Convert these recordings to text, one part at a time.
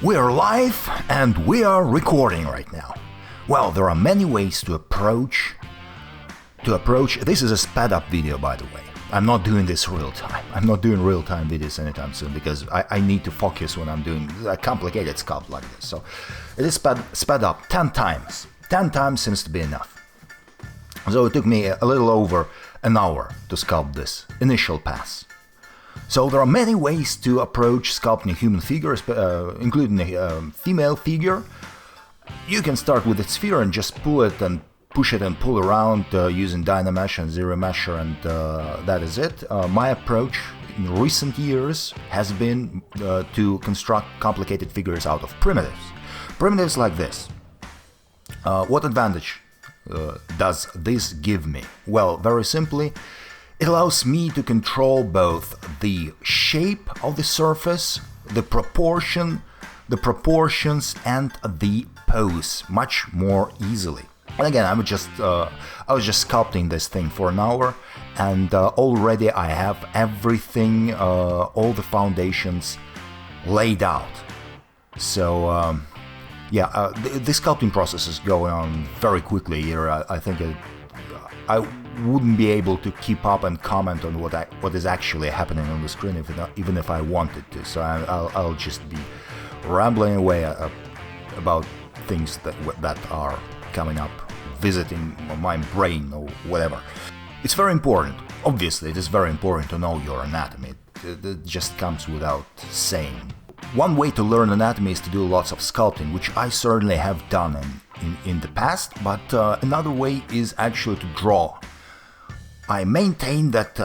We are live and we are recording right now. Well, there are many ways to approach. This is a sped up video, by the way. I'm not doing this real time. I'm not doing real time videos anytime soon because I need to focus when I'm doing a complicated sculpt like this. So it is sped up 10 times. 10 times seems to be enough. So it took me a little over an hour to sculpt this initial pass. So there are many ways to approach sculpting a human figure, including a female figure. You can start with a sphere and just pull it and push it and pull around using Dynamesh and ZeroMesher, and that is it. My approach in recent years has been to construct complicated figures out of primitives. Primitives like this. What advantage does this give me? Well, very simply, it allows me to control both the shape of the surface, the proportions, and the pose much more easily. And again, I was just sculpting this thing for an hour, and already I have everything, all the foundations laid out. So the sculpting process is going on very quickly here. I think I wouldn't be able to keep up and comment on what is actually happening on the screen even if I wanted to. So I'll just be rambling away about things that are coming up, visiting my brain or whatever. It's very important. Obviously, it is very important to know your anatomy. It just comes without saying. One way to learn anatomy is to do lots of sculpting, which I certainly have done in the past, but another way is actually to draw. I maintain that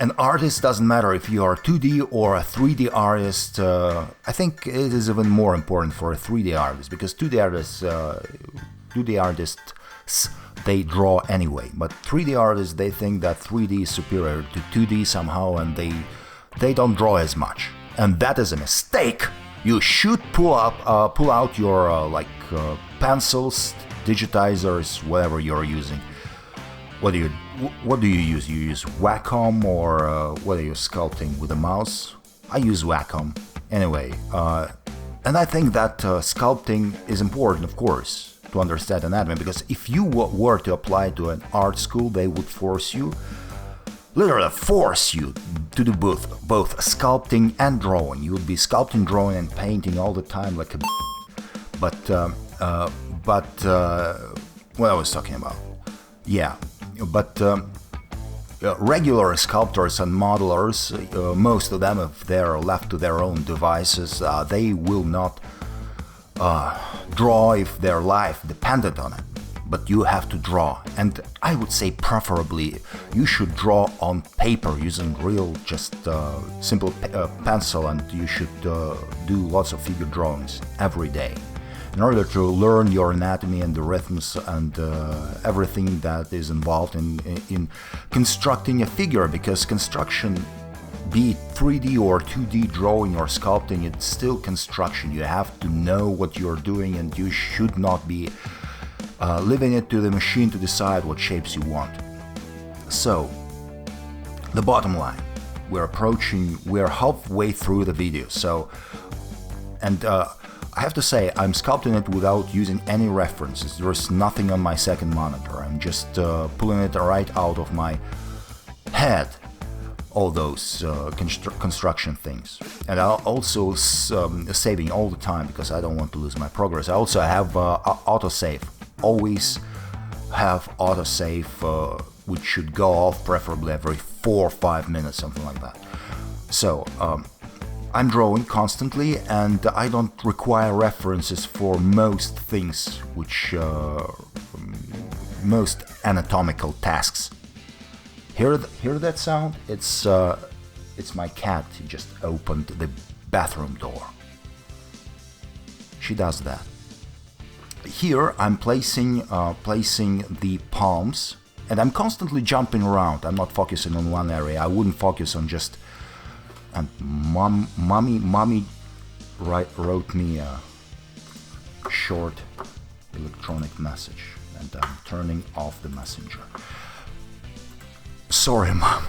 an artist doesn't matter if you are a 2D or a 3D artist. I think it is even more important for a 3D artist, because 2D artists, they draw anyway, but 3D artists, they think that 3D is superior to 2D somehow, and they don't draw as much. And that is a mistake. You should pull out your pencils, digitizers, whatever you're using. What do you use? You use Wacom, or what are you sculpting with a mouse? I use Wacom. Anyway, and I think that sculpting is important, of course, to understand anatomy, because if you were to apply to an art school, they would literally force you to do both sculpting and drawing. You would be sculpting, drawing, and painting all the time like a but what I was talking about. Yeah, but regular sculptors and modelers, most of them, if they're left to their own devices, they will not draw if their life depended on it. But you have to draw, and I would say preferably you should draw on paper using real, just simple pencil, and you should do lots of figure drawings every day in order to learn your anatomy and the rhythms and everything that is involved in constructing a figure, because construction, be it 3D or 2D drawing or sculpting, it's still construction. You have to know what you're doing, and you should not be leaving it to the machine to decide what shapes you want. So, the bottom line, we're halfway through the video. So, and I have to say, I'm sculpting it without using any references. There's nothing on my second monitor. I'm just pulling it right out of my head, all those construction things. And I'll also saving all the time because I don't want to lose my progress. I also have autosave. Always have autosave, which should go off preferably every 4 or 5 minutes, something like that. So I'm drawing constantly, and I don't require references for most things, which most anatomical tasks. Hear that sound? It's my cat. He just opened the bathroom door. She does that. Here I'm placing the palms, and I'm constantly jumping around. I'm not focusing on one area. I wouldn't focus on just. And mommy wrote me a short electronic message, and I'm turning off the messenger. Sorry, Mom.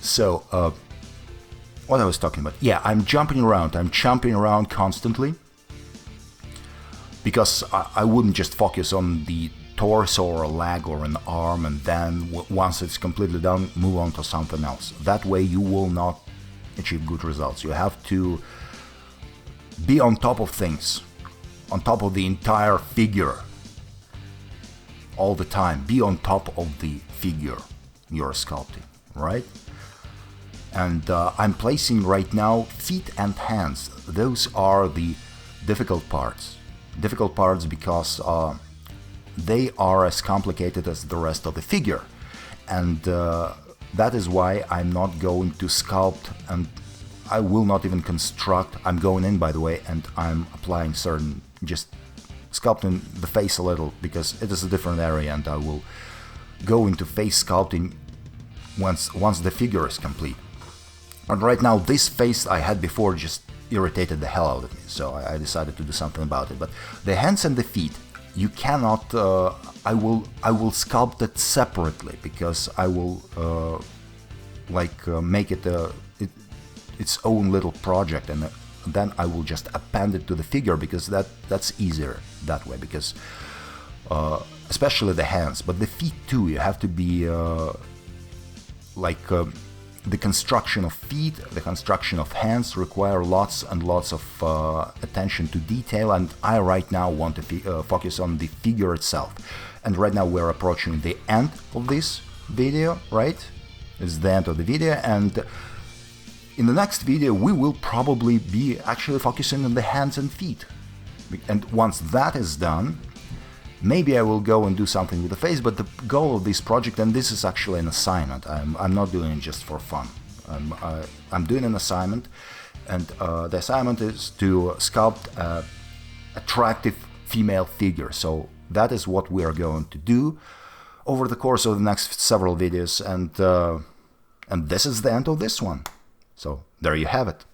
So what I was talking about. Yeah, I'm jumping around constantly, because I wouldn't just focus on the torso or a leg or an arm and then once it's completely done, move on to something else. That way you will not achieve good results. You have to be on top of things, on top of the entire figure all the time. Be on top of the figure you're sculpting, right? And I'm placing right now feet and hands. Those are the difficult parts. Difficult parts because they are as complicated as the rest of the figure. And that is why I'm not going to sculpt, and I will not even construct. I'm going in, by the way, and I'm applying certain, just sculpting the face a little, because it is a different area, and I will go into face sculpting once the figure is complete. And right now, this face I had before just irritated the hell out of me, so I decided to do something about it. But the hands and the feet, you cannot. I will sculpt it separately, because I will make it its own little project, and then I will just append it to the figure, because that's easier that way. Because especially the hands, but the feet too. You have to be the construction of feet, the construction of hands require lots and lots of attention to detail, and I right now want to focus on the figure itself. And right now we're approaching the end of this video, right? It's the end of the video, and in the next video we will probably be actually focusing on the hands and feet. And once that is done, maybe I will go and do something with the face. But the goal of this project, and this is actually an assignment, I'm not doing it just for fun. I'm doing an assignment, and the assignment is to sculpt an attractive female figure. So that is what we are going to do over the course of the next several videos, and this is the end of this one. So there you have it.